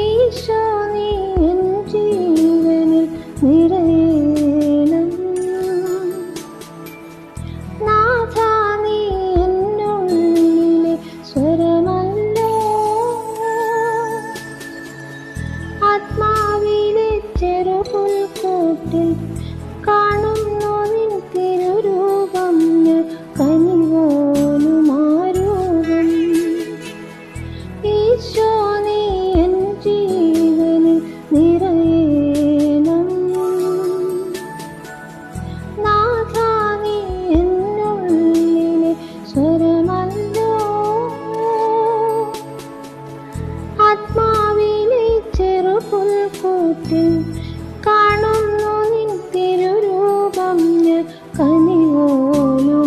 ഈശോ നീ എൻ ജീവനിൽ നിറയണം. നാഥാ നീ എന്നുള്ളിലെ സ്വരമല്ലോ. ആത്മാവിലെ ചെറുപുൽക്കൂട്ടിൽ കാണുന്നു നിൻ തിരുരൂപം. കനിവോലുമാരൂപം. ഈശോ നീ എൻ ജീവനിൽ നിറയണം. നാഥാ നീ എന്നുള്ളിലെ സ്വരമല്ലോ. ആത്മാവിലെ ചെറുപുൽക്കൂട്ടിൽ കാണുന്നു നിൻ തിരുരൂപം. കനിവോലുമാരൂപം.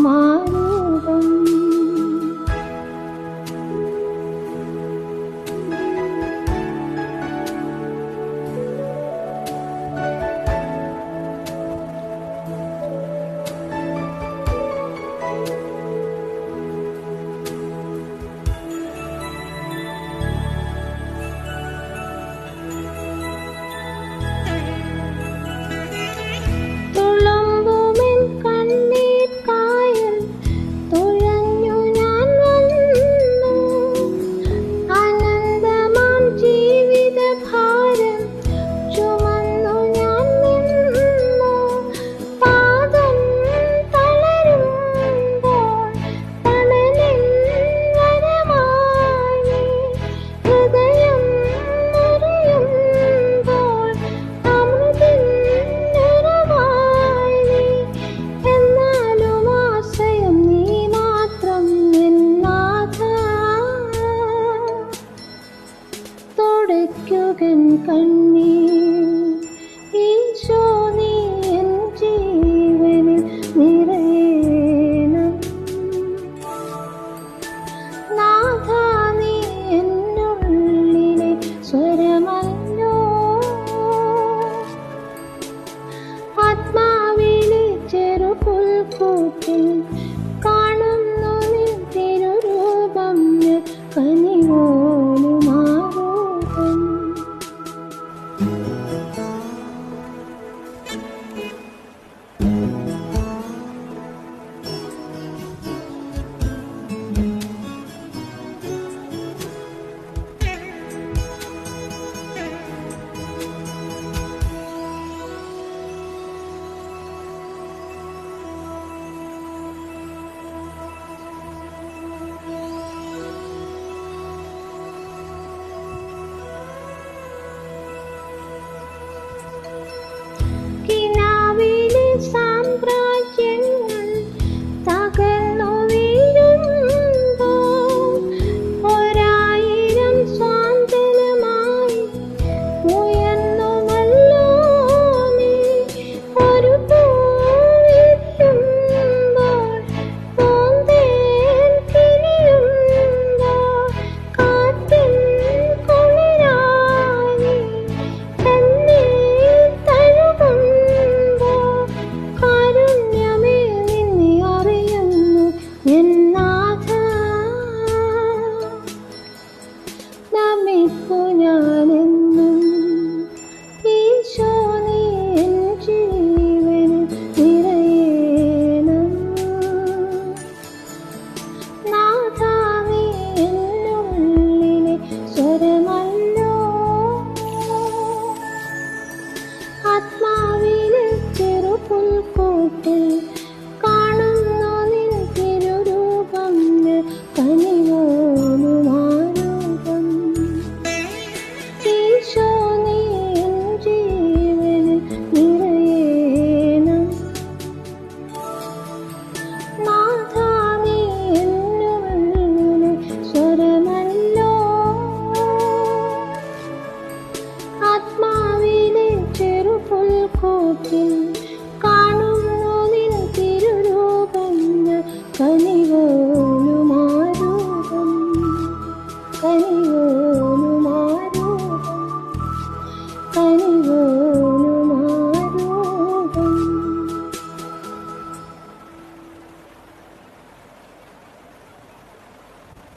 കണ്ണീർ ഈശോ നീ എൻ ജീവനിൽ നിറയണം. നാഥാ നീ എന്നുള്ളിലെ സ്വരമല്ലോ. ആത്മാവിലെ ചെറുപുൽക്കൂട്ടിൽ കാണുന്നു നിൻ തിരുരൂപം. കനിവോലുമാരൂപം. സാമ്രാജ്യങ്ങൾ തകർന്നു വീഴുമ്പോൾ ഒരായിരം സ്വാതന്ത്ര്യമായി ഉയർന്നുവല്ലോ നീ. ഒരു പൂവിടുമ്പോൾ പൂന്തേൻ കിനിയുമ്പോൾ കാറ്റിൻ കുളിരായി എന്നെ തഴുകുമ്പോൾ കാരുണ്യമേ നിന്നെ അറിയുന്നു എൻ നാഥാ. നമിപ്പു ഞാനെന്നും ഈശോ നീ എൻ ജീവനിൽ നിറയണം. നാഥാ നീ എന്നുള്ളിലെ സ്വരമല്ലോ. ആത്മാവിലെ ചെറുപുൽക്കൂട്ടിൽ കാണുന്നു നിൻ തിരുരൂപം. കനിവോലുമാരൂപം. ഈശോ നീ എൻ ജീവനിൽ നിറയണം. നാഥാ നീ എന്നുള്ളിലെ സ്വരമല്ലോ. ആത്മാവിലെ ചെറുപുൽക്കൂട്ടിൽ കാണുന്നു നിൻ തിരുരൂപം. കനിവോലും